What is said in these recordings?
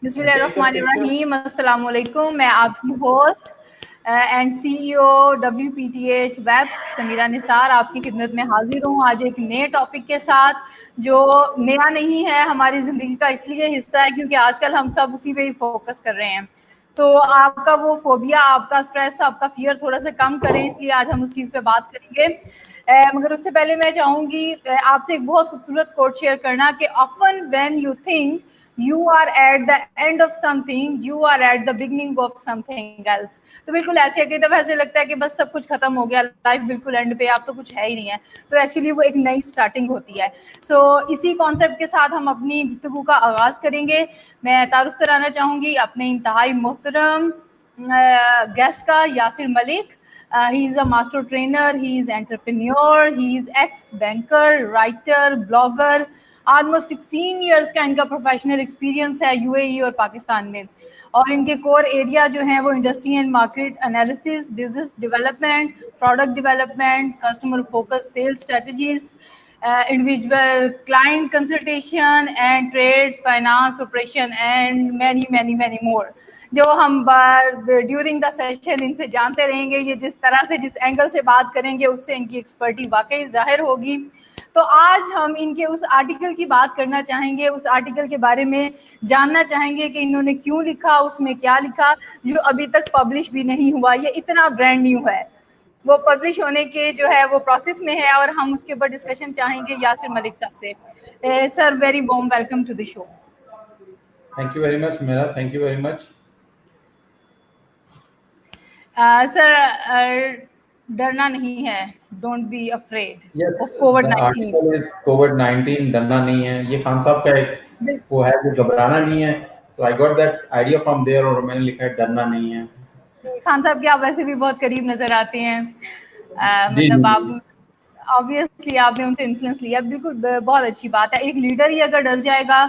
बिस्मिल्लाहिर्रहमानिर्रहीम। अस्सलाम वालेकुम। मैं आपकी host and CEO WPTH web Sameera Nisar आपकी खिदमत में हाजिर हूँ आज एक नए टॉपिक के साथ, जो नया नहीं है, हमारी ज़िंदगी का इसलिए हिस्सा है क्योंकि आजकल हम सब उसी पे ही फोकस कर रहे हैं। तो आपका वो फोबिया, आपका स्ट्रेस, आपका फियर थोड़ा सा कम करें, इसलिए आज हम उस चीज़ पे बात करेंगे। मगर उससे पहले मैं चाहूँगी आपसे एक बहुत खूबसूरत कोट शेयर करना कि often when you think you are at the end of something, you are at the beginning of something else। तो बिल्कुल ऐसे कई दफा ऐसे लगता है कि बस सब कुछ खत्म हो गया, लाइफ बिल्कुल एंड पे, आप तो कुछ है ही नहीं है, तो एक्चुअली वो एक नई स्टार्टिंग होती है। सो इसी कॉन्सेप्ट के साथ हम अपनी गुफ्तगू का आगाज करेंगे। मैं तारुफ कराना चाहूँगी अपने इंतहाई मोहतरम गेस्ट का, Yasir Malik. He is a master trainer, he is entrepreneur, he is ex-banker, writer, blogger। Almost 16 years का इनका प्रोफेशनल एक्सपीरियंस है यूएई और पाकिस्तान में, और इनके कोर एरिया जो हैं वो industry and market analysis, business development, product development, customer focus sales strategies, individual client consultation and trade finance operation and many many many more, जो हम ड्यूरिंग द सेशन इनसे जानते रहेंगे। ये जिस तरह से, जिस एंगल से बात करेंगे उससे इनकी एक्सपर्टी वाकई जाहिर होगी। तो आज हम इनके उस आर्टिकल की बात करना चाहेंगे, उस आर्टिकल के बारे में जानना चाहेंगे कि इन्होंने क्यों लिखा, उसमें क्या लिखा, जो अभी तक पब्लिश भी नहीं हुआ। ये इतना ब्रांड न्यू है, वो पब्लिश होने के जो है वो प्रोसेस में है, और हम उसके ऊपर डिस्कशन चाहेंगे यासिर मलिक साहब से। Sir, very warm welcome to the show. Thank you very much मेरा, thank you very much. Sir, डरना नहीं है, डोंट बी अफ्रेड ऑफ कोविड-19। कोविड-19 डरना नहीं है, ये खान साहब का एक वो है जो घबराना नहीं है। तो I got that idea from there, और मैंने लिखा है डरना नहीं है। खान साहब के आप वैसे भी बहुत करीब नजर आते हैं, मतलब आप ऑब्वियसली आपने उनसे इन्फ्लुएंस लिया, बिल्कुल बहुत अच्छी बात है। एक लीडर ही अगर डर जाएगा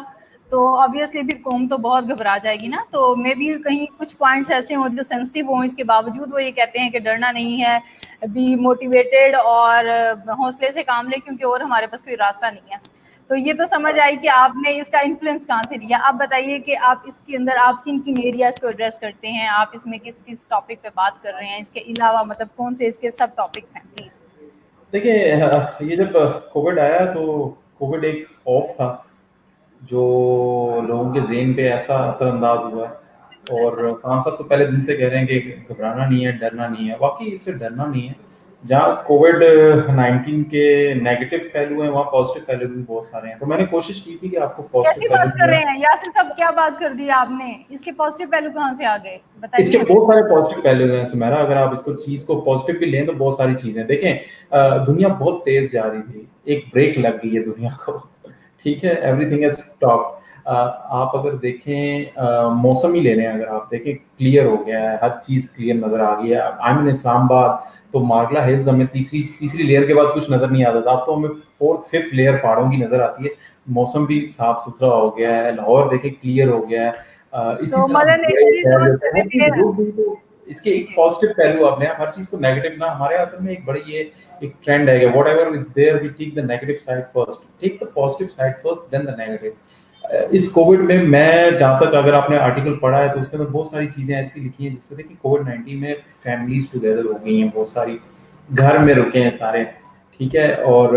तो ऑब्वियसली फिर कौम तो बहुत घबरा जाएगी ना। तो मे बी कहीं कुछ पॉइंट्स ऐसे हों जो सेंसिटिव हों, इसके बावजूद वो ये कहते हैं कि डरना नहीं है, बी मोटिवेटेड और हौसले से काम लें, क्योंकि और हमारे पास कोई रास्ता नहीं है। तो ये तो समझ आई कि आपने इसका इन्फ्लुएंस कहाँ से लिया। आप बताइए कि आप इसके अंदर आप किन किन एरियाज को एड्रेस करते हैं, आप इसमें किस किस टॉपिक पे बात कर रहे हैं, इसके अलावा मतलब कौन से इसके सब टॉपिक्स हैं, प्लीज। देखिए, ये जब कोविड आया तो कोविड एक खौफ था जो लोगों के ज़हन पे ऐसा असरअंदाज हुआ, और खान साहब तो पहले दिन से कह रहे हैं कि घबराना नहीं है, डरना नहीं है। वाकई इससे डरना नहीं है। जहाँ कोविड-19 के नेगेटिव पहलू हैं, वहाँ पॉजिटिव पहलू भी बहुत सारे हैं। तो मैंने कोशिश की थी कि आपको कैसी बात कर रहे हैं यासिर साहब, क्या बात कर दी आपने, इसके पॉजिटिव पहलू कहाँ से आ गए, बताइए। इसके बहुत सारे पॉजिटिव पहलू हैं सुमेरा, अगर आप इसको चीज को पॉजिटिव भी लें तो बहुत सारी चीजें देखें। दुनिया बहुत तेज जा रही थी, एक ब्रेक लग गई है दुनिया को। ठीक है, एवरीथिंग इज स्टॉप। आप अगर देखें, मौसम ही ले लें, अगर आप देखें क्लियर हो गया है, हर चीज क्लियर नजर आ गई है। आई मीन इस्लामाबाद तो मार्गला हिल्स हमें तीसरी लेयर के बाद कुछ नजर नहीं आता था, अब तो हमें फोर्थ फिफ्थ लेयर पहाड़ों की नजर आती है। मौसम भी साफ सुथरा हो गया है, लाहौर देखें क्लियर हो गया है। इसके एक पॉजिटिव पहलू अपने आप, हर चीज को नेगेटिव ना, हमारे असल में एक बड़ी ये एक ट्रेंड है कि whatever is there we take the negative side first, take the positive side first then the negative. इस कोविड में मैं जहाँ तक, अगर आपने आर्टिकल पढ़ा है तो उसके अंदर बहुत सारी चीजें ऐसी लिखी हैं जिससे कि कोविड-19 में फैमिलीज टुगेदर हो गई हैं, बहुत सारी घर में रुके हैं सारे। ठीक है, और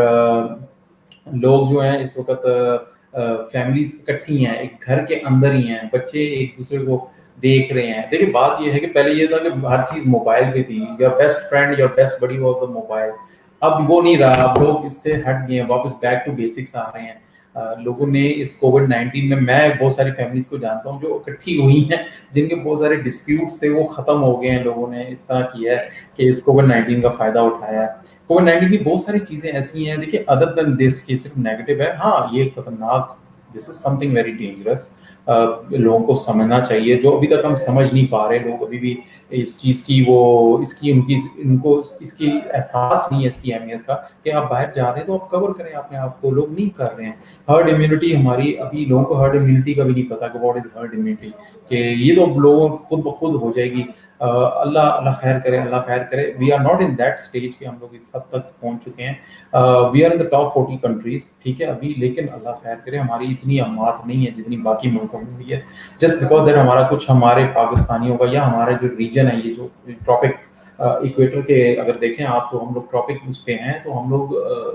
लोग जो हैं इस वक्त फैमिलीज इकट्ठी हैं, एक घर के अंदर ही हैं, बच्चे एक दूसरे को देख रहे हैं। देखिए, बात ये है कि पहले ये था कि हर चीज मोबाइल पे थी, your best friend, your best buddy was the mobile. अब वो नहीं रहा, अब लोग इससे हट गए हैं, वापस बैक टू बेसिक्स आ रहे हैं। लोगों ने इस कोविड-19 में, मैं बहुत सारी फैमिलीज को जानता हूँ जो इकट्ठी हुई हैं, जिनके बहुत सारे डिस्प्यूट्स थे वो खत्म हो गए हैं। लोगों ने इस तरह किया है कि इस कोविड-19 का फायदा उठाया है। कोविड-19 की बहुत सारी चीजें ऐसी हैं, देखिए, अदर देन दिस कि सिर्फ नेगेटिव है। हाँ, ये खतरनाक, this is something very dangerous. लोगों को समझना चाहिए, जो अभी तक हम समझ नहीं पा रहे, लोग अभी भी इस चीज़ की इनको इसकी एहसास नहीं है, इसकी अहमियत का, कि आप बाहर जा रहे हैं तो आप कवर करें अपने आप को। लोग नहीं कर रहे हैं। हर्ड इम्यूनिटी हमारी, अभी लोगों को हर्ड इम्यूनिटी का भी नहीं पता कि व्हाट इज हर्ड इम्यूनिटी, कि ये तो लोगों खुद ब खुद हो जाएगी। अल्लाह अल्लाह खैर करे, अल्लाह खैर करे। We are not in that stage कि हम लोग इस हद तक पहुंच चुके हैं। We are in the top 40 countries, ठीक है अभी, लेकिन अल्लाह खैर करे हमारी इतनी अमात नहीं है जितनी बाकी मुल्कों में हुई है। जस्ट बिकॉज दैट हमारा कुछ, हमारे पाकिस्तानियों का या हमारा जो रीजन है, ये जो ट्रॉपिक इक्वेटर के अगर देखें आप, तो हम लोग ट्रॉपिक उस पे हैं, तो हम लोग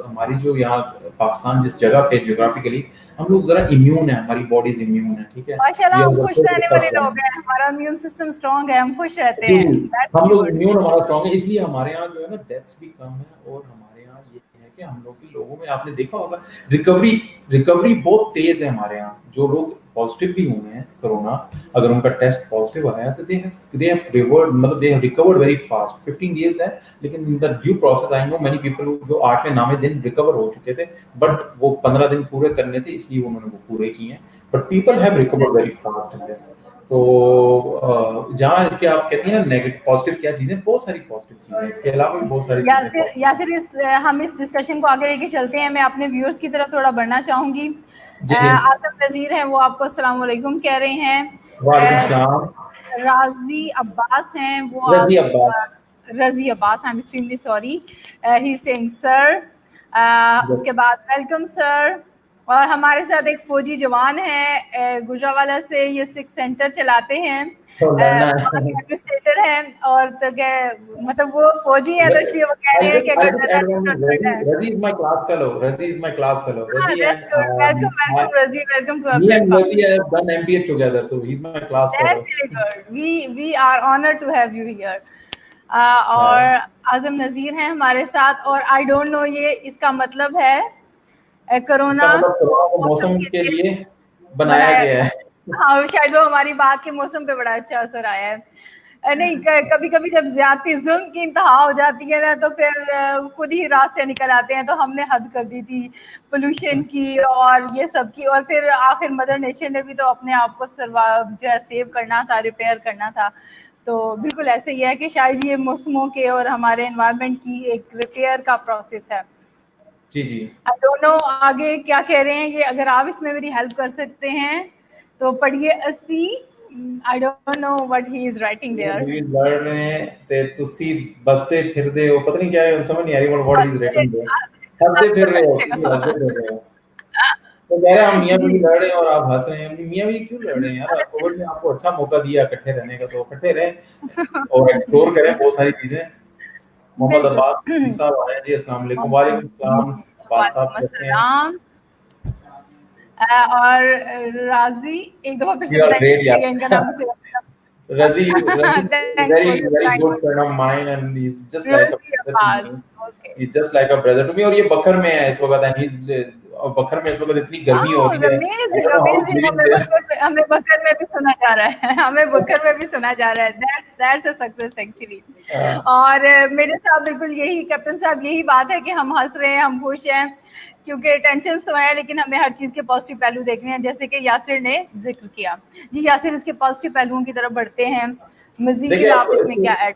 हमारी जो यहाँ पाकिस्तान जिस जगह पे जियोग्राफिकली हम लोग जरा इम्यून है, हमारी बॉडीज इम्यून है, ठीक है। माशाल्लाह हम खुश रहने वाले हम लोग हैं, हमारा इम्यून सिस्टम स्ट्रांग है, हम खुश रहते हैं। लोग इम्यून हमारा स्ट्रांग है, इसलिए हमारे यहाँ जो है ना डेथ्स भी कम है। और हमारे यहाँ ये है कि हम लोग के लोगों में आपने देखा होगा रिकवरी बहुत तेज है हमारे यहाँ। जो लोग पॉजिटिव भी हुए हैं कोरोना, अगर उनका टेस्ट पॉजिटिव आया तो दे हैव रिकवर्ड, मतलब they have recovered very fast. 15 days है, लेकिन in the due process I know many people जो 8वें 9वें दिन रिकवर हो चुके थे, बट वो 15 दिन पूरे करने थे, इसलिए उन्होंने वो पूरे किए हैं। But people have recovered very fast in this. तो जहाँ इसके आप कहती हैं ना नेगेटिव पॉजिटिव क्या चीजें, बहुत सारी पॉजिटिव चीजें, इसके अलावा भी बहुत सारी यासिर हम इस डिस्कशन को आगे लेके चलते हैं। मैं अपने व्यूअर्स की तरफ थोड़ा बढ़ना चाहूंगी। आजम नजीर हैं, वो आपको अस्सलाम वालेकुम कह रहे हैं। राजी अब्बास हैं, वो रजी Abbas, I am extremely sorry, he saying sir. उसके बाद वेलकम सर। और हमारे साथ एक फौजी जवान है गुजरावाला से, ये स्विक सेंटर चलाते हैं, एडमिनिस्ट्रेटर हैं। और तो क्या मतलब वो फौजी है, तो इसलिए वो कह रहे हैं कि Razi is my class fellow. Razi is my class fellow. Razi that's good. Welcome Razi. Welcome to our me and Razi have done MBA together, so he's my class fellow. That's really good. We are honored to have you here. और आजम नजीर हैं हमारे साथ। और आई don't no ये इसका मतलब है corona मौसम के लिए बनाया गया है। हाँ शायद वो हमारी बात के मौसम पे बड़ा अच्छा असर आया है। नहीं कभी कभी जब ज्यादती जुल्म की इंतहा हो जाती है ना, तो फिर खुद ही रास्ते निकल आते हैं। तो हमने हद कर दी थी पोल्यूशन की और ये सब की, और फिर आखिर मदर नेचर ने भी तो अपने आप को जो है सेव करना था, रिपेयर करना था। तो बिल्कुल ऐसे ही है कि शायद ये मौसमों के और हमारे एनवायरनमेंट की एक रिपेयर का प्रोसेस है। जी जी। आई डोंट नो आगे क्या कह रहे हैं ये, अगर आप इसमें मेरी हेल्प कर सकते हैं तो पढ़िए। 80 I don't know what he is writing there. He is learn रहे ते तुसी बसते फिरदे हो, पता नहीं क्या है, समझ नहीं आ रही what he is writing there. हंसते फिर रहे हो, हंसते फिर रहे हो। तो कह रहे हम मियां बीवी लड़ रहे हैं और आप हंस रहे हैं। मियां बीवी क्यों लड़ रहे हैं यार? कोविड ने आपको अच्छा मौका दिया इकट्ठे रहने का, तो इकट्ठे रहें और एक्सप्लोर करें बहुत सारी चीजें। मोहम्मद अब्बास साहब आए जी, अस्सलाम वालेकुम। वालेकुम सलाम अब्बास साहब, कैसे हैं? और राजी एक दफा फिर से इनका नाम से Razi very good friend of mine and he's just like a brother to me. He's just like a brother to me। और ये बखर में है इस वक्त, and he's बखर में इस वक्त इतनी गर्मी हो रही है। हमें बखर में भी सुना जा रहा है, हमें बखर में भी सुना जा रहा है। That's a success actually। और मेरे साथ बिल्कुल यही कैप्टन साहब यही बात है कि हम हंस रहे हैं, हम खुश हैं, क्योंकि टेंशन तो है, लेकिन हमें हर चीज़ के पॉजिटिव पहलू देखने हैं, जैसे कि यासिर ने जिक्र किया। जी यासिर, इसके पॉजिटिव पहलुओं की तरफ बढ़ते हैं। मज़ीद आप इसमें क्या ऐड?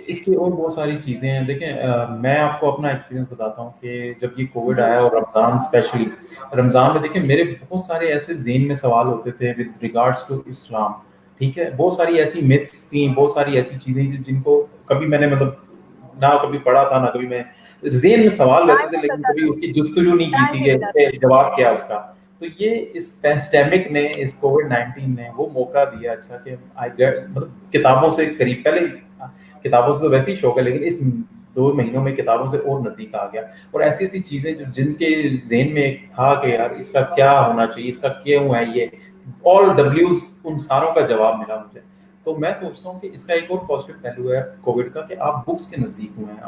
इसकी और बहुत सारी चीज़ें हैं। देखें मैं आपको अपना एक्सपीरियंस बताता हूँ कि जब ये कोविड आया और रमज़ान स्पेशली, रमज़ान में देखें मेरे बहुत सारे ऐसे ज़हन में सवाल होते थे विद रिगार्ड्स टू इस्लाम, ठीक है। बहुत सारी ऐसी मिथ्स थी, बहुत सारी ऐसी चीज़ें जिनको कभी मैंने मतलब ना कभी पढ़ा था, ना कभी मैं ज़हन में सवाल रहते थे, लेकिन कभी उसकी जुस्तजू नहीं की थी कि जवाब क्या उसका। तो ये इस पैंडेमिक ने, इस कोविड-19 ने वो मौका दिया अच्छा कि मतलब किताबों से करीब, पहले किताबों से तो वैसे ही शौक है, लेकिन इस 2 महीनों में किताबों से और नज़दीक आ गया। और ऐसी-ऐसी चीज़ें जो जिनके ज़हन में एक था कि यार इसका क्या होना चाहिए, इसका क्यों है ये, ऑल डब्ल्यूज़ उन सारों का जवाब मिला मुझे। तो मैं सोचता हूँ कि इसका एक और पॉजिटिव पहलू है कोविड का कि आप बुक्स के नज़दीक हुए हैं,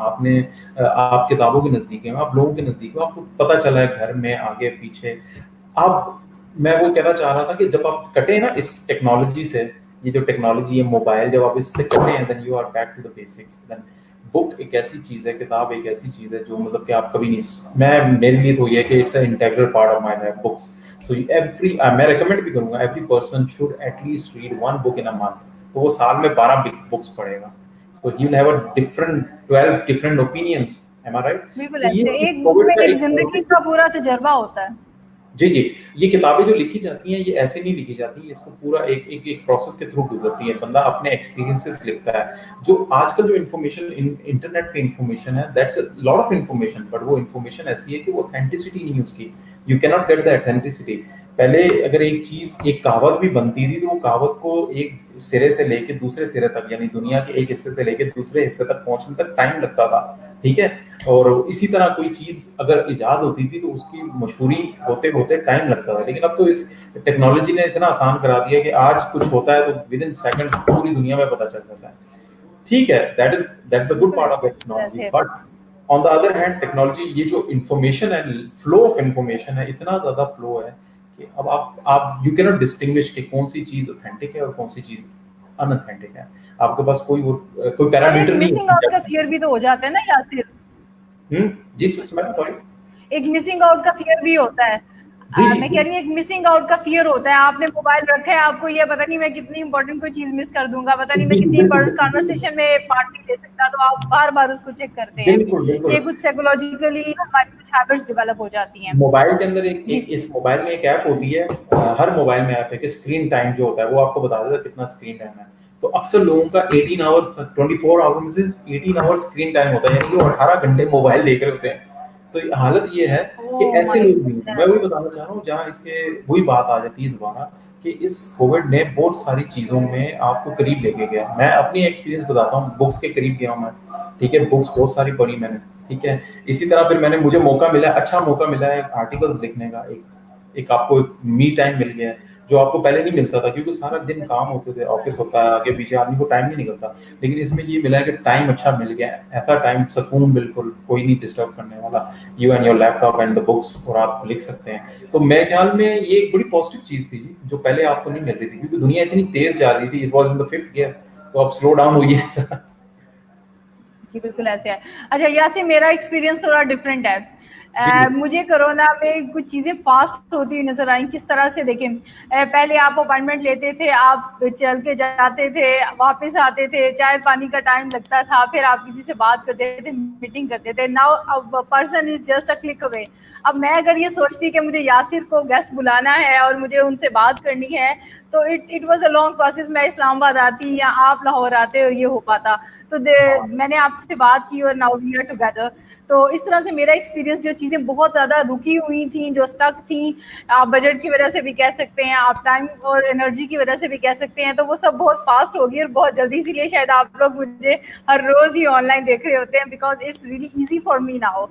आप किताबों के नज़दीक हैं, आप लोगों के नज़दीक हो, आपको पता चला है घर में आगे पीछे। अब मैं वो कहना चाह रहा था कि जब आप कटे ना इस टेक्नोलॉजी से, ये जो टेक्नोलॉजी है मोबाइल, जब आप इससे कटे हैं then you are back to the basics. Then book एक ऐसी चीज़ है, किताब एक ऐसी चीज़ है जो मतलब कि आप कभी नहीं, मेरे लिए तो ये है कि it's a integral part of my life books. So every मैं रिकमेंड भी करूंगा every person should at least read 1 book in a month. तो वो साल में 12 बुक्स पढ़ेगा, so he will have a different 12 different opinions, am I right? बिल्कुल ऐसे एक बुक में एक जिंदगी का पूरा तजुर्बा होता है। जी, जी। ये किताबें जो लिखी जाती हैं, ये ऐसे नहीं लिखी जाती, इसको पूरा एक प्रोसेस के थ्रू गुज़रती है। बंदा अपने एक्सपीरियंसेस लिखता है। जो आजकल जो इन्फॉर्मेशन इंटरनेट पे इन्फॉर्मेशन है, that's a lot of information, but वो इन्फॉर्मेशन ऐसी है कि वो ऑथेंटिसिटी नहीं है उसकी। You can not get the authenticity. पहले अगर एक चीज़, एक कहावत भी बनती थी, तो वो कहावत को एक सिरे से लेके दूसरे सिरे तक, यानी दुनिया के एक हिस्से से लेके दूसरे हिस्से तक पहुँचने तक टाइम लगता था, ठीक है? और इसी तरह कोई चीज़ अगर इजाद होती थी, तो उसकी मशहूरी होते-होते टाइम लगता था। लेकिन अब तो इस टेक्नोलॉजी ने इतना आसान करा दिया है कि आज कुछ होता है, तो विदिन सेकंड्स पूरी दुनिया में पता चल जाता है। ठीक है, दैट्स द गुड बिल्कुल पार्ट ऑफ ऐसे, बिल्कुल टेक्नोलॉजी, ऐसे। But on the other hand technology, ये जो इन्फॉर्मेशन है, फ्लो ऑफ इन्फॉर्मेशन है, इतना ज़्यादा फ्लो है कि अब आप यू कैन नॉट डिस्टिंग्विश कि कौन-सी चीज़ ऑथेंटिक है और कौन-सी चीज़ अनऑथेंटिक है। आपके पास कोई और एक पैरामीटर नहीं मिसिंग आउट का है। फियर भी तो हो जाता है ना यासिर। हुँ, जी, सॉरी। एक मिसिंग आउट का फियर भी होता है। जी, जी, मैं कह जी। रही हूँ एक मिसिंग आउट का फियर होता है। आपने मोबाइल रखा है, आपको ये पता नहीं मैं कितनी इंपॉर्टेंट कोई चीज मिस कर दूंगा, पता नहीं मैं जी, कितनी बिल्कुल, इंपॉर्टेंट बिल्कुल, बिल्कुल। कॉन्वर्सेशन में पार्ट नहीं ले सकता, तो आप बार बार उसको चेक करते हैं। बिल्कुल, बिल्कुल। ये कुछ साइकोलॉजिकली हमारी कुछ हैबिट्स डेवलप हो जाती हैं। मोबाइल के अंदर एक जी। एक इस मोबाइल में एक ऐप होती है, हर मोबाइल में ऐप है कि स्क्रीन टाइम जो होता है, वो आपको बता देता है कितना स्क्रीन टाइम है। तो अक्सर लोगों का 18 आवर्स तक, 24 आवर में से 18 आवर्स स्क्रीन टाइम होता है, यानी कि वो 18 घंटे मोबाइल देख रहे होते हैं। तो हालत ये है कि ओह ऐसे माय लोग भी हैं। मैं वही गुडनेस। बताना चाह रहा हूँ, जहाँ इसके वही बात आ जाती है दोबारा, कि इस कोविड ने बहुत सारी चीज़ों में आपको करीब लेके गया। मैं अपनी एक्सपीरियंस बताता हूँ, बुक्स के करीब गया हूँ मैं, ठीक है? बुक्स बहुत सारी पढ़ी मैंने, ठीक है? इसी तरह फिर मुझे मौका मिला, अच्छा मौका मिला है आर्टिकल्स लिखने का, एक आपको एक मी टाइम मिल गया है, जो आपको पहले नहीं मिलता था, क्योंकि सारा दिन काम होते थे, ऑफिस होता है, आगे पीछे आदमी को टाइम नहीं निकलता। लेकिन इसमें ये मिला है कि टाइम अच्छा मिल गया है, ऐसा टाइम, सुकून, बिल्कुल कोई नहीं डिस्टर्ब करने वाला, you and your laptop and the books, और आप लिख सकते हैं। तो मेरे ख्याल में ये एक बड़ी पॉजिटिव चीज थी जी, जो पहले आपको नहीं मिल रही थी, क्योंकि दुनिया इतनी तेज जा रही थी, it was in the fifth gear, तो अब स्लो डाउन हुई है। जी बिल्कुल ऐसे है। अच्छा यासिर, मेरा एक्सपीरियंस थोड़ा डिफरेंट है। जी, जी। मुझे कोरोना में कुछ चीज़ें फास्ट होती हुई नजर आई। किस तरह से देखें, पहले आप अपॉइंटमेंट लेते थे, आप चल के जाते थे, वापस आते थे, चाय पानी का टाइम लगता था, फिर आप किसी से बात करते थे, मीटिंग करते थे। नाउ अब person is just a click away. अब मैं अगर ये सोचती कि मुझे यासिर को गेस्ट बुलाना है और मुझे उनसे बात करनी है, तो it was a long process. मैं इस्लामाबाद आती या आप लाहौर आते और ये हो पाता। तो मैंने आपसे बात की और नाउ वी आर टुगेदर। तो इस तरह से मेरा एक्सपीरियंस, जो चीज़ें बहुत ज़्यादा रुकी हुई थी, जो स्टक थी, आप बजट की वजह से भी कह सकते हैं, आप टाइम और एनर्जी की वजह से भी कह सकते हैं, तो वो सब बहुत फास्ट हो गई और बहुत जल्दी। इसीलिए शायद आप लोग मुझे हर रोज़ ही ऑनलाइन देख रहे होते हैं, because it's really easy for me now.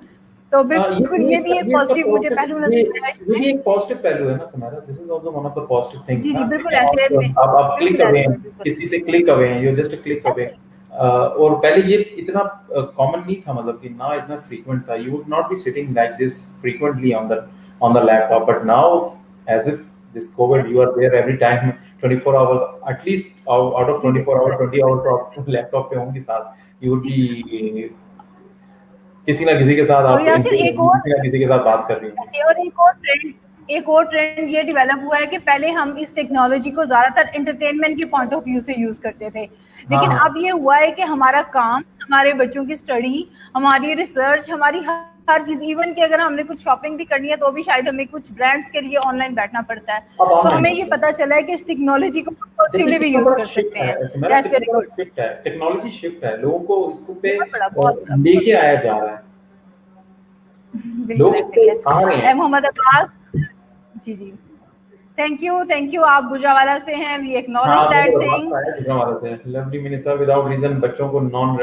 तो बिल्कुल ये भी एक ये इसका पॉजिटिव मुझे पहलू पॉजिटिव, नजर आया ये इसमें। भी एक पॉजिटिव पहलू है ना Sumera, this is also one of the positive things जी ना, जी बिल्कुल देखिए ऐसे आप क्लिक बिल्कुल अवे हैं, ऐसे बिल्कुल किसी ऐसे। से क्लिक अवे हैं, यू जस्ट क्लिक अवे। और पहले ये इतना कॉमन नहीं था, मतलब कि ना इतना फ्रीक्वेंट था, you would not be sitting like this frequently on the laptop, but now as if this COVID, yes you are there every time, 24 hour at least, out of जी 24 बिल्कुल आवर ऐसे 20 आवर बिल्कुल तो ऐसे। आप लैपटॉप पे होंगे साथ, यू वुड जी। बी किसी ना किसी के साथ और आप यासिर एंगेज एक होंगे, और किसी ना किसी के साथ बात कर रही होंगी। ऐसे, और एक और ट्रेंड ये डेवलप हुआ है कि पहले हम इस टेक्नोलॉजी को ज्यादातर एंटरटेनमेंट के पॉइंट ऑफ व्यू से यूज करते थे, हाँ, लेकिन हाँ। अब ये हुआ है कि हमारा काम, हमारे बच्चों की स्टडी, हमारी रिसर्च, हमारी हर चीज, इवन कि अगर हमने कुछ शॉपिंग भी करनी है तो भी शायद हमें कुछ ब्रांड्स के लिए ऑनलाइन बैठना पड़ता है। अब तो ऑनलाइन हमें ये होता है। पता चला है कि इस टेक्नोलॉजी को देखिए पॉजिटिवली भी कितना यूज बड़ा कर शिफ्ट सकते हैं। है, मेरा दैट्स कितना वेरी बड़ा गुड। शिफ्ट है, टेक्नोलॉजी शिफ्ट है, लोगों को इसको पे बहुत बड़ा, बहुत बड़ा, बहुत लेके आया बड़ा। जा रहा है, बिल्कुल लोग इस ऐसे ही पे है। आ रहे हैं। मोहम्मद अब्बास। जी जी। थैंक यू, आप गुजरावाला से हैं, वी एक्नॉलेज हाँ, दैट मुझे थिंग। बात आया गुजरांवाला से, लवली मिनिसा, विदाउट रीजन बच्चों को नॉन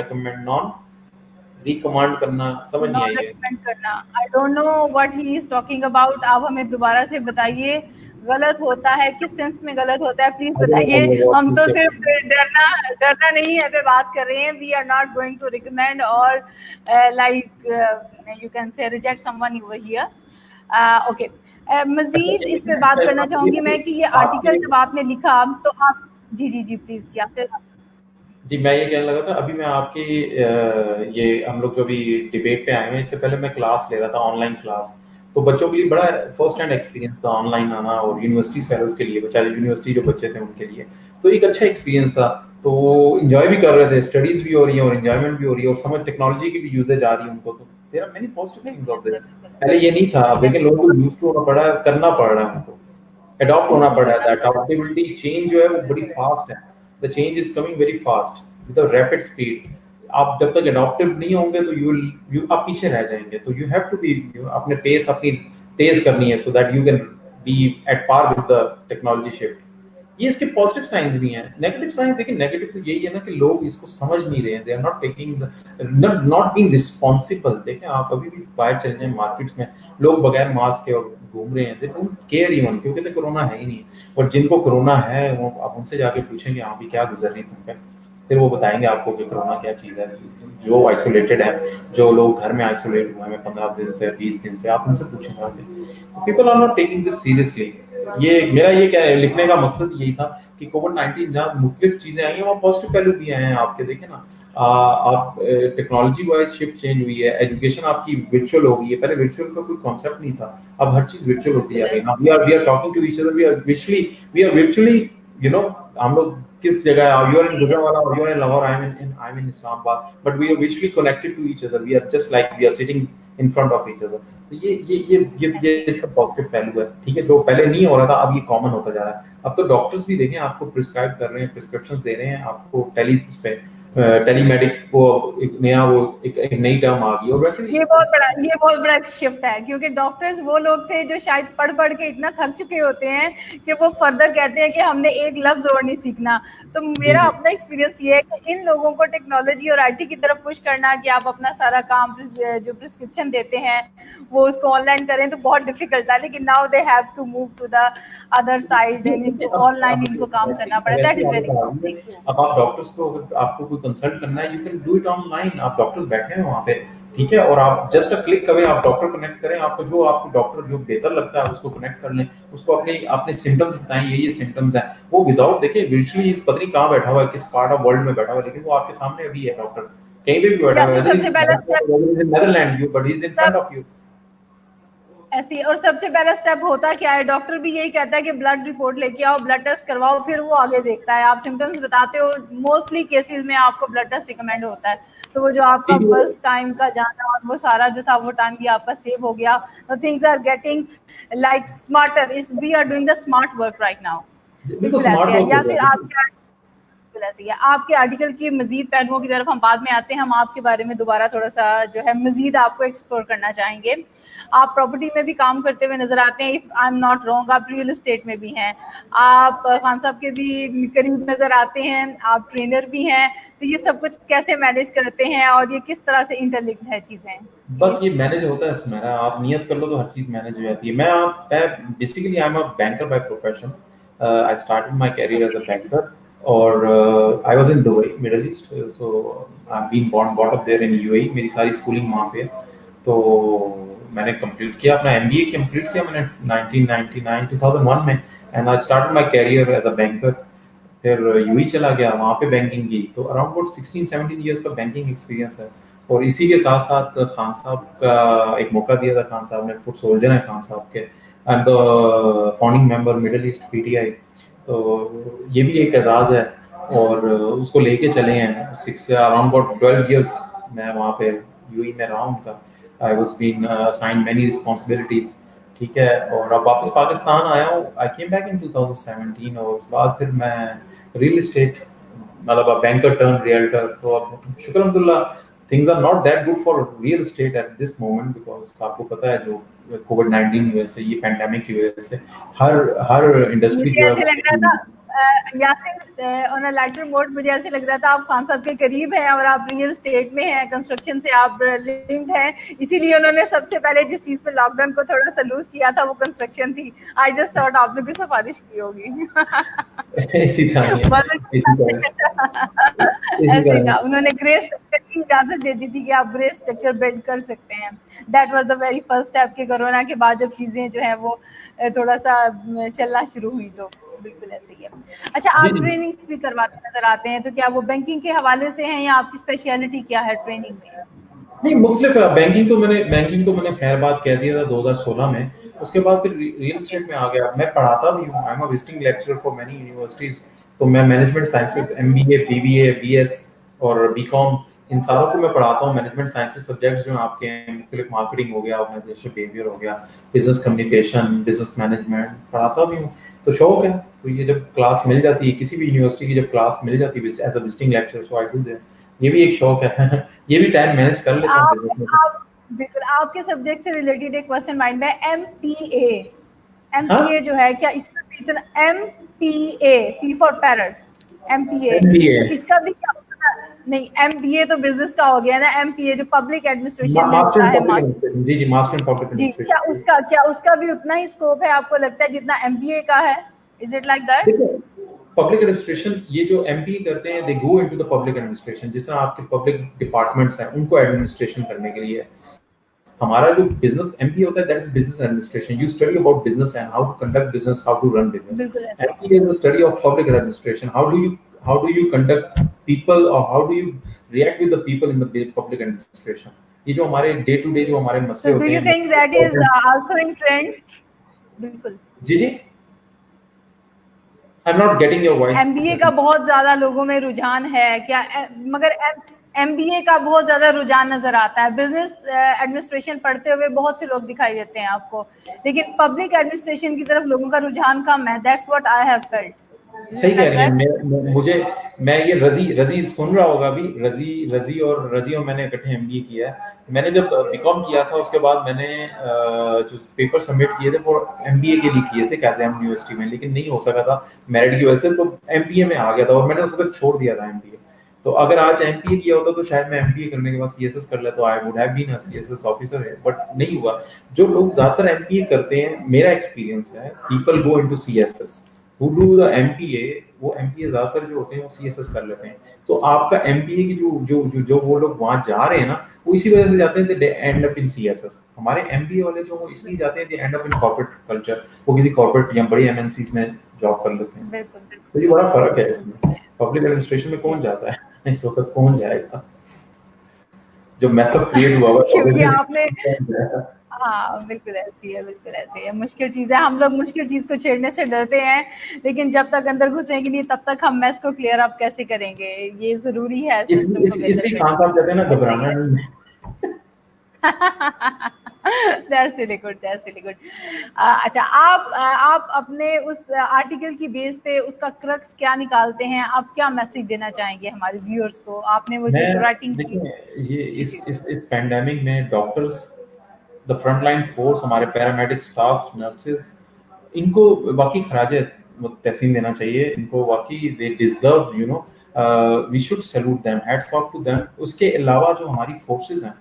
रिकमांड करना, समझ नहीं नॉन आई है। रेकमेंड करना, आई don't know what he is talking about. आप हमें दोबारा से बताइए, गलत होता है, किस सेंस में गलत होता है, प्लीज आई डोंट बताइए। नो व्हाट हम ही तो सेड। सिर्फ डरना डरना नहीं है पे बात कर रहे हैं। We are not going to recommend और like you can say reject someone over here. Okay. अच्छा, मजीद इस पे बात अच्छा, करना चाहूंगी मैं कि ये आर्टिकल आपके, जब आपने लिखा, तो आप जी जी जी प्लीज यासिर। जी, मैं ये कहने लगा था, अभी मैं आपकी ये हम लोग जो भी डिबेट पे आए हैं, इससे पहले मैं क्लास ले रहा था, ऑनलाइन क्लास। तो बच्चों के लिए बड़ा फर्स्ट हैंड एक्सपीरियंस था ऑनलाइन आना, और यूनिवर्सिटी फेलोज के लिए, बेचारे यूनिवर्सिटी जो बच्चे थे उनके लिए तो एक अच्छा एक्सपीरियंस था। तो इंजॉय भी कर रहे थे, स्टडीज भी हो रही है और इंजॉयमेंट भी हो रही है, और समझ टेक्नोलॉजी की भी यूजेज आ रही है उनको, तो there are many positive things बिल्कुल ऑफ ऐसे दिस। बिल्कुल पहले ये नहीं था, अब देखिए लोगों को यूज टू होना पड़ा है, करना पड़ रहा है उनको, अडॉप्ट होना पड़ रहा है। अडॉप्टेबिलिटी चेंज जो है वो बड़ी फास्ट है, the change is coming very fast with a rapid speed. आप जब तक अडॉप्टिव नहीं होंगे तो यू आप पीछे रह जाएंगे, तो यू हैव टू बी, अपने पेस अपनी तेज करनी है, so that you can be at par with the technology shift. ये इसके पॉजिटिव साइंस भी हैं। नेगेटिव साइंस देखिए, नेगेटिव तो यही है ना कि लोग इसको समझ नहीं रहे हैं, they are not taking not being responsible. देखें आप अभी भी बाहर चल जाएं मार्केट्स में, लोग बगैर मास्क के और घूम रहे हैं, दे डोंट केयर इवन, क्योंकि तो कोरोना है ही नहीं। और जिनको कोरोना है वो आप उनसे जाके पूछेंगे हाँ भी क्या गुजर रही तुम पे, फिर वो बताएंगे आपको कि कोरोना क्या चीज़ है। जो आइसोलेटेड है, जो लोग घर में आइसोलेट हुए हैं 15 दिन से 20 दिन से, आप उनसे पूछेंगे आगे। तो people are not taking this seriously. ये मेरा ये क्या है, लिखने का मकसद यही था कि कोविड-19 जहाँ मुख्तलिफ चीजें आई हैं वहाँ पॉजिटिव पहलू भी आए हैं आपके। देखें ना, आप टेक्नोलॉजी वाइज शिफ्ट चेंज हुई है, एजुकेशन आपकी वर्चुअल हो गई है। पहले वर्चुअल का कोई कॉन्सेप्ट नहीं था, अब हर चीज वर्चुअल होती जा रही है। We are talking to each other, we are virtually, you know, हम लोग किस जगह, यू आर इन गुजरावाला और you are in Lahore, I am in Islamabad, but we are विचुअली connected to each other, we are just like we are sitting in front of each other. तो ये इसका positive पहलू है, ठीक है, जो पहले नहीं हो रहा था अब ये कॉमन होता जा रहा है। अब तो डॉक्टर्स भी देखें आपको प्रिस्क्राइब कर रहे हैं, प्रिस्क्रिप्शन दे रहे हैं आपको उस पे टेलीमेडिक, वो एक नया, वो एक नई टर्म आ गई। और वैसे ये बहुत बड़ा शिफ्ट है, क्योंकि डॉक्टर्स वो लोग थे जो शायद पढ़ पढ़ के इतना थक चुके होते हैं कि वो फर्दर कहते हैं कि हमने एक लफ्ज और नहीं सीखना। तो मेरा अपना एक्सपीरियंस ये है कि इन लोगों को टेक्नोलॉजी और आईटी की तरफ पुश करना कि आप अपना सारा काम जो प्रिस्क्रिप्शन देते हैं वो उसको ऑनलाइन करें, तो बहुत डिफिकल्ट है। लेकिन now they have to move to the other side, इनको ऑनलाइन इनको काम करना पड़ा। That is very good. अब आप डॉक्टर्स को, अगर आपको कोई कंसल्ट करना है, you can do it online. आप डॉक्टर्स बैठे हैं वहाँ पे, ठीक है, और आप जस्ट अ क्लिक करें, आप डॉक्टर कनेक्ट करें, आपको डॉक्टर जो बेहतर लगता है उसको कनेक्ट कर लें, उसको अपने सिम्टम्स बताएं, ये सिम्टम्स हैं। वो विदाउट देखिए विजुअली पता नहीं कहाँ बैठा हुआ है, किस पार्ट ऑफ वर्ल्ड में बैठा हुआ है, लेकिन वो आपके सामने अभी है डॉक्टर, कहीं पे भी बैठा हुआ है, सबसे पहले Netherland you, but he is in front of you. ऐसी, और सबसे पहला स्टेप होता क्या है, डॉक्टर भी यही कहता है कि ब्लड रिपोर्ट लेके आओ, ब्लड टेस्ट करवाओ, फिर वो आगे देखता है। आप सिम्टम्स बताते हो, मोस्टली केसेस में आपको ब्लड टेस्ट रिकमेंड होता है। तो वो जो आपका फर्स्ट टाइम का जाना और वो सारा जो था वो टाइम भी आपका सेव हो गया। तो things are getting like smarter, we are doing the smart work right now. बिल्कुल ऐसे है। या फिर आपके आर्टिकल की मजीद पहलुओं की तरफ हम बाद में आते हैं। हम आपके बारे में दोबारा थोड़ा सा जो है मजीद आपको एक्सप्लोर करना चाहेंगे। आप प्रॉपर्टी में भी काम करते हुए नजर आते हैं, if I am not wrong, आप रियल एस्टेट में भी हैं, आप खान साहब के भी करीब नजर आते हैं, आप ट्रेनर भी हैं। तो ये सब कुछ कैसे मैनेज करते हैं और ये किस तरह से इंटरलिंक्ड है चीजें? बस ये मैनेज होता है सुमेरा, आप नियत कर लो तो हर चीज मैनेज हो जाती है। मैं basically I am a banker by profession. I started my career as a banker, और I was in Dubai, middle east, so I have been born brought up there in UAE. मेरी सारी schooling वहाँ पे है। तो मैंने complete किया, अपना एमबीए कंप्लीट किया मैंने 1999 2001 में, and I started my career as a banker. फिर यूएई चला गया, वहाँ पे बैंकिंग की, तो अराउंड अबाउट 16-17 इयर्स का बैंकिंग एक्सपीरियंस है। और इसी के साथ साथ खान साहब का एक मौका दिया था, खान साहब ने, फुट सोल्जर है खान साहब के, and the founding member middle east PTI. तो ये भी एक एजाज है, और उसको लेके चले हैं अराउंड अबाउट 12 इयर्स मैं वहाँ पे यूएई में रहा उनका। I was been assigned many responsibilities, ठीक है। और अब वापस पाकिस्तान आया हूँ, आई केम बैक इन 2017, और उसके बाद फिर मैं रियल एस्टेट, मतलब बैंकर टर्न रियल्टर। तो अब शुक्र अल्हम्दुलिल्लाह, things are not that good for real estate at this moment, because आपको पता है जो कोविड-19 की वजह से, ये पैंडेमिक की वजह से हर इंडस्ट्री जो है Yasin, on a lighter note, मुझे ऐसे लग रहा था आप खान साहब के करीब हैं और आप रियल स्टेट में हैं, कंस्ट्रक्शन से आप लिंक्ड हैं, इसीलिए उन्होंने सबसे पहले जिस चीज पे लॉकडाउन को थोड़ा सा लूज किया था वो कंस्ट्रक्शन थी। आई जस्ट थॉट आपने भी सिफारिश की होगी। इसी तरह ऐसे का उन्होंने ग्रे स्ट्रक्चर की इजाजत दे दी थी कि आप ग्रे स्ट्रक्चर बिल्ड कर सकते हैं। That was the very first step के कोरोना के बाद जब चीजें जो है वो थोड़ा सा चलना शुरू हुई। तो बिल्कुल ऐसे ही है। अच्छा, आप ट्रेनिंग्स भी करवाते नजर आते हैं, तो क्या वो बैंकिंग के हवाले से हैं या आपकी स्पेशलिटी क्या है ट्रेनिंग में? नहीं, मुख्तलिफ है। बैंकिंग तो मैंने खैर बात कह दिया था 2016 में। उसके बाद फिर रियल एस्टेट में आ गया। मैं पढ़ाता भी हूँ, I am a visiting lecturer for many universities. तो मैं management sciences, MBA, BBA, BS और बीकॉम इन सारों को मैं पढ़ाता हूँ। मैनेजमेंट साइंसेस सब्जेक्ट्स जो आपके हैं, मुख्तलिफ मार्केटिंग हो गया, ऑर्गेनाइजेशन बिहेवियर हो गया, बिजनेस कम्युनिकेशन, बिजनेस मैनेजमेंट पढ़ाता भी हूँ। तो शौक है। तो ये जब क्लास मिल जाती है किसी भी यूनिवर्सिटी की, जब क्लास मिल जाती है as a visiting lecture, so I do that. ये भी एक शौक है। ये भी टाइम मैनेज कर लेता हूँ आप business में। आप बिल्कुल, आपके सब्जेक्ट से रिलेटेड एक क्वेश्चन माइंड में, एमपीए, हाँ, एमपीए जो है, क्या इसका भी इतना, MPa, P for parrot, MPa, MBA, तो इसका भी क्या होता है? नहीं, एमबीए तो बिजनेस का हो गया ना, एमपीए जो पब्लिक एडमिनिस्ट्रेशन में मास्टर होता इन है, पब्लिक मास्टर। एडमिनिस्ट्रेशन। जी जी, मास्टर इन पब्लिक जी, एडमिनिस्ट्रेशन। क्या उसका भी उतना ही स्कोप है आपको लगता है जितना एमबीए का है? Is it like that? देखो, पब्लिक एडमिनिस्ट्रेशन, ये जो एमबीए करते हैं, they go into the public administration. जिस तरह आपके पब्लिक डिपार्टमेंट्स हैं, उनको एडमिनिस्ट्रेशन करने के लिए हमारा जो बिजनेस एमबीए होता है, that is business administration. You study about business and how to conduct business, how to run business. बिल्कुल ऐसे ही है। MBA is the study of public administration. How do you conduct people, और how do you react with the people in the public administration. ये जो हमारे day to day जो हमारे So मसले do होते you think that is हैं। also in trend? बिल्कुल। जी जी, I am not getting your voice. MBA का बहुत ज्यादा लोगों में रुझान है क्या? मगर एमबीए का बहुत ज्यादा रुझान नजर आता है। बिजनेस एडमिनिस्ट्रेशन पढ़ते हुए बहुत से लोग दिखाई देते हैं आपको, लेकिन पब्लिक एडमिनिस्ट्रेशन की तरफ लोगों का रुझान कम है। That's what I have felt. Is सही इट कह लाइक रही है। दैट? मुझे, मैं ये रजी रजी सुन रहा होगा अभी। रजी और मैंने इकट्ठे एमबीए किया है। मैंने जब बीकॉम किया था, उसके बाद मैंने जो पेपर सबमिट किए थे वो एमबीए के लिए किए थे कैथेम यूनिवर्सिटी में, लेकिन नहीं हो सका था मेरिट की वजह से, तो एमबीए में आ गया था और मैंने उस वक्त छोड़ दिया था एमबीए। तो अगर आज एमबीए किया होता तो शायद मैं एमबीए करने के बाद सीएसएस कर लेता, I would have been a CSS officer है, बट नहीं हुआ। जो लोग ज्यादातर एमबीए करते हैं, मेरा एक्सपीरियंस है, people go into CSS who do the MPa. वो एमपीए ज्यादातर जो होते हैं वो सीएसएस कर लेते हैं। तो आपका एमपीए की जो वो लोग वहां जा रहे हैं ना, वो इसी वजह से जाते हैं, they end up in CSS. हमारे एमबीए वाले जो वो इसलिए जाते हैं, they end up in corporate culture. वो किसी कॉर्पोरेट या बड़ी एमएनसीज में जॉब कर लेते हैं। बिल्कुल तो ये बड़ा फर्क है इसमें। पब्लिक एडमिनिस्ट्रेशन में जी। कौन जाता है इस वक्त? कौन जाएगा? जो मैसअप क्रिएट हुआ क्योंकि आपने, है। हाँ बिल्कुल ऐसी है, बिल्कुल ऐसी है। मुश्किल चीज है, हम लोग मुश्किल चीज को छेड़ने से डरते हैं, लेकिन जब तक अंदर घुसेंगे नहीं तब तक हम मैस को क्लियर अप कैसे करेंगे? ये जरूरी है सिस्टम को बेहतर इसलिए खान करने साहब कहते हैं ना, के लिए। घबराना सही नहीं है। That's really good, that's really good. अच्छा, आप अपने उस आर्टिकल की बेस पे उसका क्रक्स क्या निकालते हैं? आप क्या मैसेज देना चाहेंगे हमारे व्यूअर्स को? आपने वो जो मैं राइटिंग की। देखिए, ये जी इस जी इस इस पैंडेमिक में doctors, the front line force, हमारे पैरामेडिक स्टाफ, नर्सेज, इनको वाकई खराज तहसीन देना चाहिए। इनको वाकई they deserve, you know, we should salute them, hats off to them. उसके अलावा जो हमारी फोर्सेस हैं,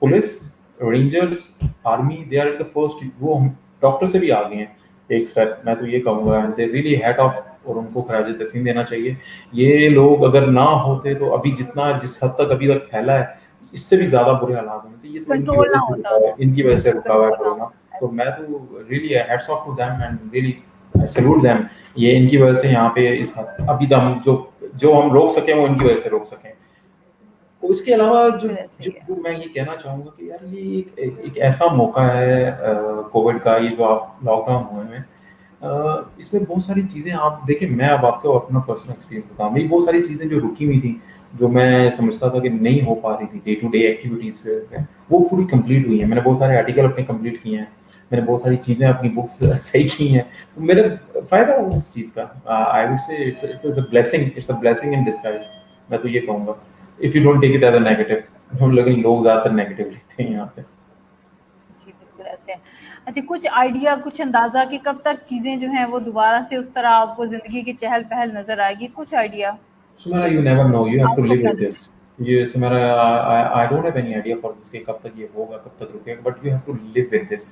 police, rangers, army, they are at the first. वो डॉक्टर से भी आगे हैं एक स्टेप, मैं तो ये कहूँगा। दे रियली हैट ऑफ, और उनको खराज तहसीन देना चाहिए। ये लोग अगर ना होते तो अभी जिस हद तक अभी तक फैला है, इससे भी ज्यादा बुरे हालात होने थे। ये तो इनकी कंट्रोल वजह ना से होता, रुका है, इनकी वजह से रुका हुआ है कंट्रोल ना कोरोना। होता तो ऐसे। मैं तो really hats off to them and really salute them. ये इनकी वजह से यहाँ पे इस अभी दम जो हम रोक सके, वो इनकी वजह से रोक सकें। तो इसके अलावा जो बिल्कुल ऐसे जो, ही है। जो मैं ये कहना चाहूँगा कि यार, ये एक ऐसा मौका है कोविड का, ये जो आप लॉकडाउन हुए में, इसमें बहुत सारी चीज़ें आप देखिए। मैं अब आपको अपना पर्सनल एक्सपीरियंस बताऊँ, मेरी बहुत सारी चीज़ें जो रुकी हुई थी, जो मैं समझता था कि नहीं हो पा रही थी, डे टू डे एक्टिविटीज़ वो पूरी कंप्लीट हुई हैं। मैंने बहुत सारे आर्टिकल अपने कंप्लीट किए हैं, मैंने बहुत सारी चीज़ें अपनी बुक्स सही की हैं, तो मेरा फ़ायदा हुआ इस चीज़ का। I would say it's a blessing in disguise. मैं तो ये कहूँगा, if you don't take it as a negative. लेकिन लोग ज़्यादातर नेगेटिव लेते हैं यहाँ पे। जी, बिल्कुल ऐसे है। अच्छा, कुछ आइडिया, कुछ अंदाज़ा कि कब तक चीज़ें जो हैं वो दोबारा से उस तरह आपको ज़िंदगी की चहल-पहल नज़र आएगी? कुछ idea Sumera, you never know, you have to आपको live क्या with this। ये Sumera, I don't have any idea for this कि कब तक ये होगा, कब तक रुकेगा, but you have to live with this।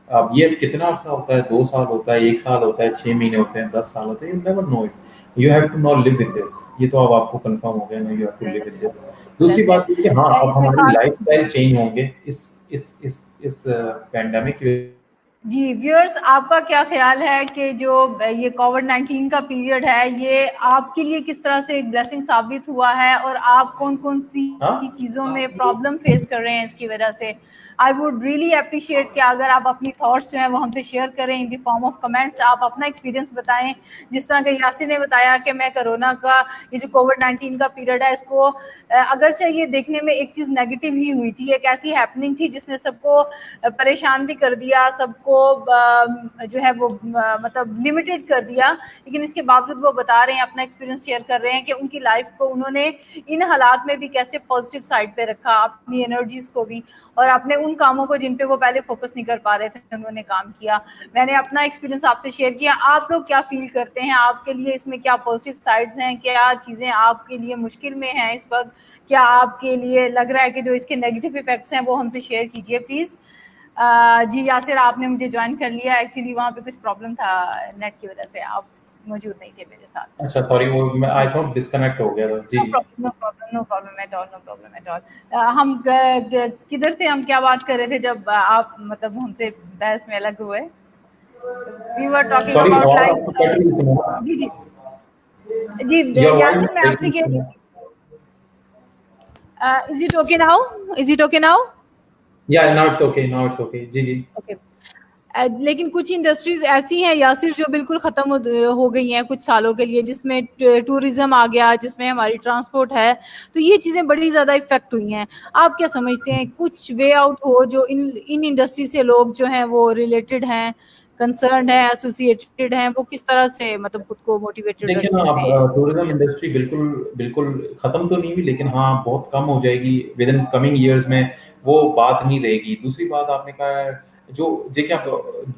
अब ये कितना अर्सा होता है, 2 साल होता है, 1 साल होता है, 6 महीने होते हैं, 10 साल होते हैं, you never know it। You have to now live with this। ये तो अब आपको कंफर्म हो गया ना, you have to live with yes, this। दूसरी ऐसे बात ये कि हाँ, अब इसमें हमारी खास, लाइफस्टाइल चेंज होंगे इस पैंडेमिक की जी व्यूअर्स, आपका क्या ख्याल है कि जो ये कोविड-19 का पीरियड है, ये आपके लिए किस तरह से एक ब्लेसिंग साबित हुआ है और आप कौन-कौन सी हाँ चीज़ों में प्रॉब्लम फेस कर रहे हैं इसकी वजह से? आई वुड रियली एप्रिशिएट कि अगर आप अपनी थॉट्स जो हैं वो हमसे शेयर करें in the form of comments, आप अपना एक्सपीरियंस बताएँ। जिस तरह के यासिर ने बताया कि मैं कोरोना का ये जो कोविड-19 का पीरियड है इसको अगरचे ये देखने में एक चीज़ नेगेटिव ही हुई थी, एक ऐसी हैपनिंग थी जिसने सबको परेशान भी कर दिया, सबको जो है वो मतलब लिमिटेड कर दिया, लेकिन इसके बावजूद वो बता रहे हैं, अपना एक्सपीरियंस शेयर कर रहे हैं कि उनकी लाइफ को उन्होंने इन हालात में भी कैसे पॉजिटिव साइड पे रखा, अपनी एनर्जीज को भी, और अपने उन कामों को जिन पे वो पहले फोकस नहीं कर पा रहे थे उन्होंने काम किया। मैंने अपना एक्सपीरियंस आपसे शेयर किया, आप लोग क्या फील करते हैं, आपके लिए इसमें क्या पॉजिटिव साइड्स हैं, क्या चीज़ें आपके लिए मुश्किल में हैं इस वक्त, क्या आपके लिए लग रहा है कि जो इसके नेगेटिव इफेक्ट्स हैं वो हमसे शेयर कीजिए प्लीज़। जी यासिर, आपने मुझे ज्वाइन कर लिया, एक्चुअली वहाँ पे कुछ प्रॉब्लम था नेट की वजह से, आप मौजूद नहीं थे मेरे साथ। अच्छा सॉरी, वो मैं आई जी, थॉट डिस्कनेक्ट हो गया था। जी नो जी। Problem, no problem, no problem at all, no problem at all. हम किधर थे, हम क्या बात कर रहे थे जब आप मतलब हमसे बहस में अलग हुए? We were talking sorry, about आवाज लाइक आपको कट रही थी ना? जी जी जी योर वॉइस यासिर, मैं आपसे कह ब्रेकिंग। रही थी, is it okay now, is it okay now? या now it's okay, now it's okay. जी जी। ओके। लेकिन कुछ इंडस्ट्रीज ऐसी हैं यासिर जो बिल्कुल खत्म हो गई हैं कुछ सालों के लिए, जिसमें टूरिज्म आ गया, जिसमें हमारी ट्रांसपोर्ट है, तो ये चीज़ें बड़ी ज़्यादा इफेक्ट हुई हैं। आप क्या समझते हैं, कुछ वे आउट हो जो इन इन इंडस्ट्री से लोग जो हैं वो रिलेटेड हैं, कंसर्न है, एसोसिएटेड हैं, वो किस तरह से मतलब खुद को मोटिवेटेड देखिए रख ना, सकते हैं? अब टूरिज्म इंडस्ट्री बिल्कुल बिल्कुल खत्म तो नहीं हुई, लेकिन हाँ बहुत कम हो जाएगी विद इन कमिंग ईयर्स में। वो बात नहीं रहेगी। दूसरी बात आपने कहा है, जो देखिए आप,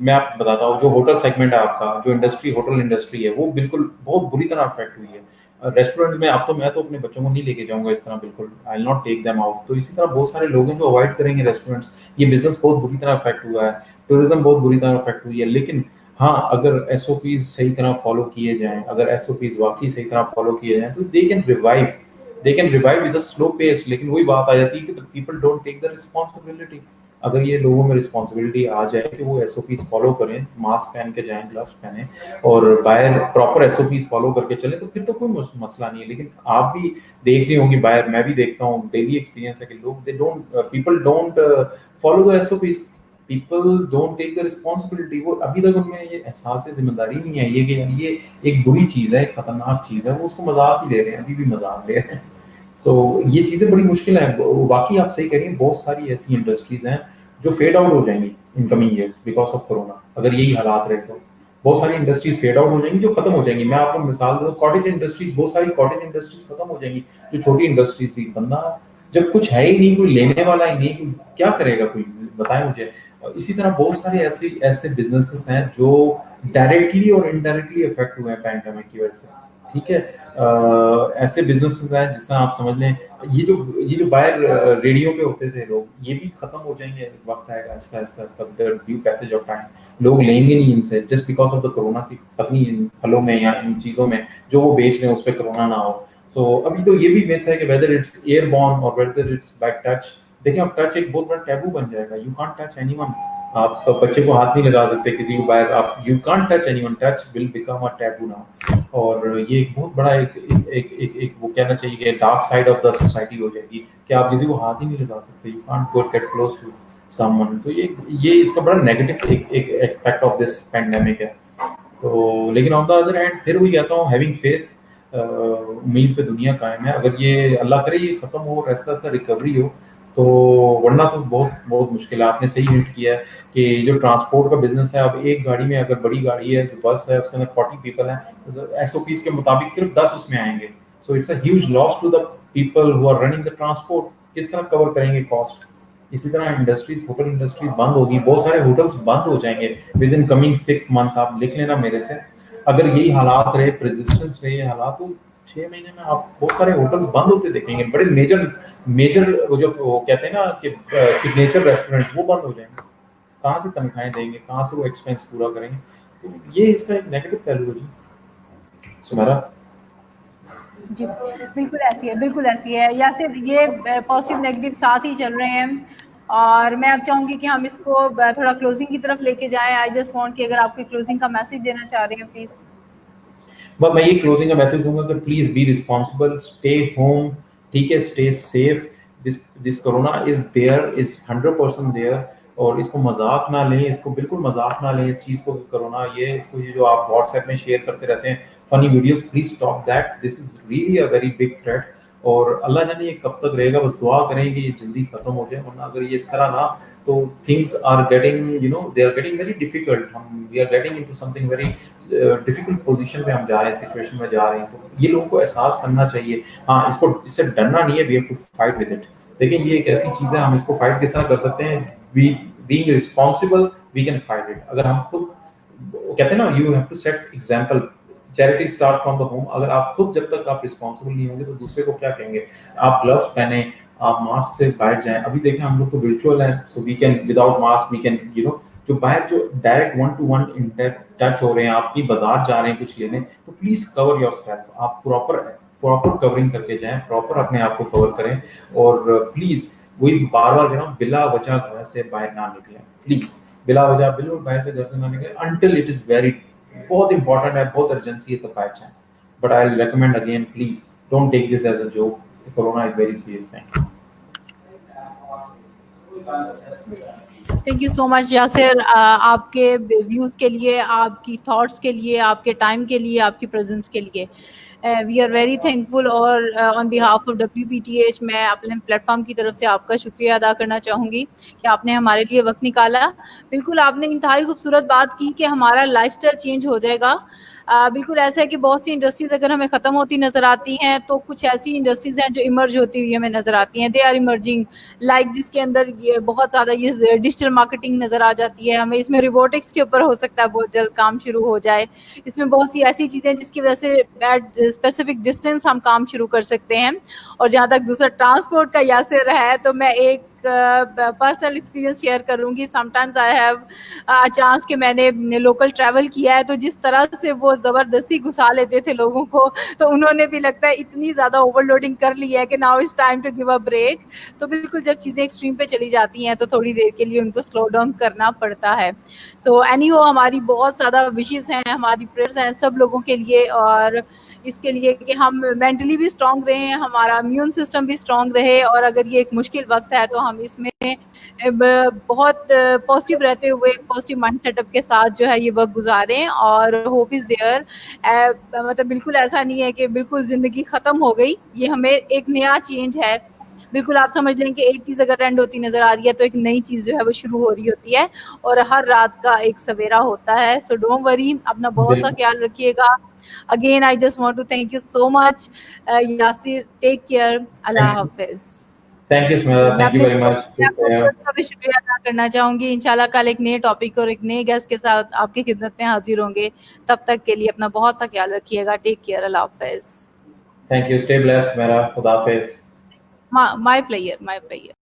मैं आपको बताता हूँ, जो होटल सेगमेंट है आपका, जो इंडस्ट्री होटल इंडस्ट्री है, वो बिल्कुल बहुत बुरी तरह अफेक्ट हुई है। रेस्टोरेंट में अब तो मैं तो अपने बच्चों को नहीं लेके जाऊंगा इस तरह, बिल्कुल I will not take them out. तो इसी तरह बहुत सारे लोग हैं जो अवॉइड करेंगे रेस्टोरेंट्स। ये बिजनेस बहुत बुरी तरह अफेक्ट हुआ है, टूरिज्म बहुत बुरी तरह अफेक्ट हुई है। लेकिन हाँ, अगर एसओपीज सही तरह फॉलो किए जाएं, अगर एसओपीज वाकई सही तरह फॉलो किए जाएं, तो they can revive with a slow pace. लेकिन वही बात आ जाती है कि the people don't take the responsibility. अगर ये लोगों में रिस्पांसिबिलिटी आ जाए कि वो एसओपीज फॉलो करें, मास्क पहन के जाएं, ग्लव्स पहने और बाहर प्रॉपर एसओपीज फॉलो करके चले, तो फिर तो कोई मसला नहीं है। लेकिन आप भी देख रही होंगी बाहर, मैं भी देखता हूँ, डेली एक्सपीरियंस है कि लोग they don't people don't follow the SOPs, people don't take the responsibility. वो अभी तक उनमें ये एहसास जिम्मेदारी नहीं है, ये कि यार ये एक बुरी चीज़ है, एक खतरनाक चीज़ है, वो उसको मजाक ही ले रहे हैं, अभी भी मजाक ले रहे हैं। सो ये चीज़ें बड़ी मुश्किल है। बाकी आप सही कह रही हैं, बहुत सारी ऐसी इंडस्ट्रीज हैं जो फेड आउट हो जाएंगी in coming years because of corona. अगर यही हालात रहे तो बहुत सारी इंडस्ट्रीज फेड आउट हो जाएंगी, जो खत्म हो जाएंगी। मैं आपको मिसाल दूं, कॉटेज इंडस्ट्रीज, बहुत सारी कॉटेज इंडस्ट्रीज खत्म हो जाएंगी, जो छोटी इंडस्ट्रीज थी। बंदा जब कुछ है ही नहीं, कोई लेने वाला ही नहीं, क्या करेगा कोई, बताएं मुझे। इसी तरह बहुत सारे ऐसे ऐसे बिजनेसेस हैं जो डायरेक्टली और इनडायरेक्टली अफेक्ट हुए हैं पैंडेमिक की वजह से। ठीक है, ऐसे बिजनेसेस हैं जिस तरह आप समझ लें, ये जो बाहर रेडियो पे होते थे लोग, ये भी खत्म हो जाएंगे। वक्त आएगा Aahista Aahista Aahista, due passage of time. लोग लेंगे नहीं इनसे just because of the corona की, पत्नी इन फलों में या इन चीजों में जो वो बेच रहे हैं उस पर कोरोना ना हो। सो अभी तो ये भी मिथ है कि वेदर इट्स एयरबॉर्न और वेदर इट्स बाय टच। देखिए अब टच एक बहुत बड़ा टैबू बन जाएगा, यू कांट टच एनीवन। आप बच्चे को हाथ नहीं लगा सकते किसी को बाहर, आप you can't touch anyone, touch will become a taboo now. और ये एक बहुत बड़ा एक वो कहना चाहिए कि dark side of the society हो जाएगी कि आप किसी को हाथ ही नहीं लगा सकते, you can't go get close to someone. तो ये इसका बड़ा नेगेटिव एक एस्पेक्ट ऑफ दिस पेंडेमिक है। तो लेकिन ऑन द अदर हैंड फिर वही कहता हूँ, हैविंग फेथ, उम्मीद पे दुनिया कायम है। अगर ये अल्लाह करे ये खत्म हो, आहिस्ता आहिस्ता रिकवरी हो, तो वरना तो बहुत बहुत मुश्किल है। आपने सही हिंट किया है कि जो ट्रांसपोर्ट का बिजनेस है, अब एक गाड़ी में अगर बड़ी गाड़ी है जो बस है उसके अंदर 40 पीपल हैं, तो एसओपीज के मुताबिक सिर्फ 10 उसमें आएंगे। So it's a huge loss to the people who are running the transport. किस तरह कवर करेंगे कॉस्ट? इसी तरह इंडस्ट्रीज, होटल इंडस्ट्रीज बंद होगी, बहुत सारे होटल्स बंद हो जाएंगे विद इन कमिंग 6 मंथ्स। आप लिख लेना मेरे से, अगर यही हालात रहे, प्रेसिस्टेंस रहे ये हालात, तो 6 महीने में आप बहुत सारे होटल्स बंद होते देखेंगे। बड़े मेजर मेजर वो जो वो कहते हैं ना कि सिग्नेचर रेस्टोरेंट, वो बंद हो जाएंगे। कहाँ से तनख्वाहें देंगे, कहाँ से वो एक्सपेंस पूरा करेंगे? तो ये इसका एक नेगेटिव पहलू है जी। सुमेरा। जी, बिल्कुल ऐसी है, बिल्कुल ऐसी है। या सिर्फ ये पॉजिटिव नेगेटिव साथ ही चल रहे हैं। और मैं अब चाहूंगी कि हम इसको थोड़ा क्लोजिंग की तरफ लेके जाएं। आई जस्ट वांट कि अगर आप कोई क्लोजिंग का मैसेज देना चाह रहे हैं प्लीज। बट मैं ये क्लोजिंग का मैसेज दूंगा कि please be responsible, stay home, ठीक है, stay safe. This corona is there, is 100% there. और इसको मजाक ना लें, इसको बिल्कुल मजाक ना लें इस चीज को, कोरोना ये जो आप व्हाट्सएप में शेयर करते रहते हैं funny videos, please stop that. This is really a very big threat. और अल्लाह जाने ये कब तक रहेगा, बस दुआ करें कि ये जल्दी खत्म हो जाए, वरना अगर ये इस तरह ना, तो things are getting, they are getting very difficult. हम we are getting into something very difficult position पे हम जा रहे हैं, सिचुएशन में जा रहे हैं। तो ये लोगों को एहसास करना चाहिए। हाँ, इसको इससे डरना नहीं है, we have to fight with it. लेकिन ये एक ऐसी चीज है, हम इसको फाइट किस तरह कर सकते हैं, we being responsible we can fight it. अगर हम खुद, कहते हैं ना, you have to set example, charity start from the home. अगर आप खुद, जब तक आप रिस्पॉन्सिबल नहीं होंगे तो दूसरे को क्या कहेंगे। आप ग्लव्स पहने, आप मास्क से बाहर जाएं। अभी देखें हम लोग तो वर्चुअल हैं, so we can without mask we can जो बाहर जो डायरेक्ट 1 to 1 इन टच हो रहे हैं, आपकी बाजार जा रहे हैं कुछ लेने, तो प्लीज कवर योरसेल्फ। आप प्रॉपर प्रॉपर कवरिंग करके जाएं, प्रॉपर अपने आप को कवर करें। और प्लीज वही बार बार कह रहा हूँ, बिला वजह घर से बाहर ना निकलें प्लीज। बिला वजह बिल्कुल बाहर से घर से ना निकलें अनटिल इट इज वेरी, बहुत इंपॉर्टेंट है, बहुत अर्जेंसी है तो पैच है। But I will recommend again, please don't take this as a joke. Corona is very serious thing. Thank you so much Yasir, आपके व्यूज के लिए, आपकी थॉट्स के लिए, आपके टाइम के लिए, आपकी प्रेजेंस के लिए वी आर वेरी थैंकफुल। और ऑन बिहाफ ऑफ WPTH मैं अपने प्लेटफॉर्म की तरफ से आपका शुक्रिया अदा करना चाहूँगी कि आपने हमारे लिए वक्त निकाला। बिल्कुल आपने इंतहाई खूबसूरत बात की कि हमारा लाइफस्टाइल चेंज हो जाएगा। बिल्कुल ऐसा है कि बहुत सी इंडस्ट्रीज अगर हमें ख़त्म होती नज़र आती हैं, तो कुछ ऐसी इंडस्ट्रीज हैं जो इमर्ज होती हुई हमें नज़र आती हैं। दे आर इमर्जिंग, लाइक जिसके अंदर ये बहुत ज़्यादा ये डिजिटल मार्केटिंग नज़र आ जाती है हमें। इसमें रोबोटिक्स के ऊपर हो सकता है बहुत जल्द काम शुरू हो जाए। इसमें बहुत सी ऐसी चीज़ें जिसकी वजह से एट स्पेसिफिक डिस्टेंस हम काम शुरू कर सकते हैं। और जहाँ तक दूसरा ट्रांसपोर्ट का यासिर है, तो मैं एक पर्सनल एक्सपीरियंस शेयर करूंगी। समटाइम्स आई हैव चांस कि मैंने लोकल ट्रैवल किया है, तो जिस तरह से वो ज़बरदस्ती घुसा लेते थे लोगों को, तो उन्होंने भी लगता है इतनी ज़्यादा ओवरलोडिंग कर ली है कि now it's time to give a break. तो बिल्कुल जब चीज़ें एक्सट्रीम पे चली जाती हैं तो थोड़ी देर के लिए उनको स्लो डाउन करना पड़ता है। सो एनीहो, हमारी बहुत ज़्यादा विशेज़ हैं, हमारी प्रेयर्स हैं सब लोगों के लिए, और इसके लिए कि हम मेंटली भी स्ट्रांग रहें, हमारा इम्यून सिस्टम भी स्ट्रांग रहे। और अगर ये एक मुश्किल वक्त है तो हम इसमें बहुत पॉजिटिव रहते हुए, पॉजिटिव माइंड सेटअप के साथ जो है ये वक्त गुजारें। और होप इज़ देयर, मतलब बिल्कुल ऐसा नहीं है कि बिल्कुल ज़िंदगी ख़त्म हो गई, ये हमें एक नया चेंज है। बिल्कुल आप समझ लें कि एक चीज़ अगर एंड होती नज़र आ रही है, तो एक नई चीज़ जो है वो शुरू हो रही होती है, और हर रात का एक सवेरा होता है। सो डोंट वरी, अपना बहुत सा ख्याल रखिएगा। Again I just want to thank you so much Yasir, take care, अल्लाह हाफिज़। थैंक यू जी, स्मिता, मैं थैंक यू अपने वेरी मच, टेक केयर। का भी शुक्रिया अदा करना चाहूँगी। इंशाल्लाह कल एक नए टॉपिक और एक नए गेस्ट के साथ आपकी खिदमत में हाजिर होंगे। तब तक के लिए अपना बहुत सा ख्याल रखिएगा। टेक केयर, अल्लाह हाफिज़। थैंक यू, स्टे ब्लेस्ड मेरा, खुदा हाफिज़। My player.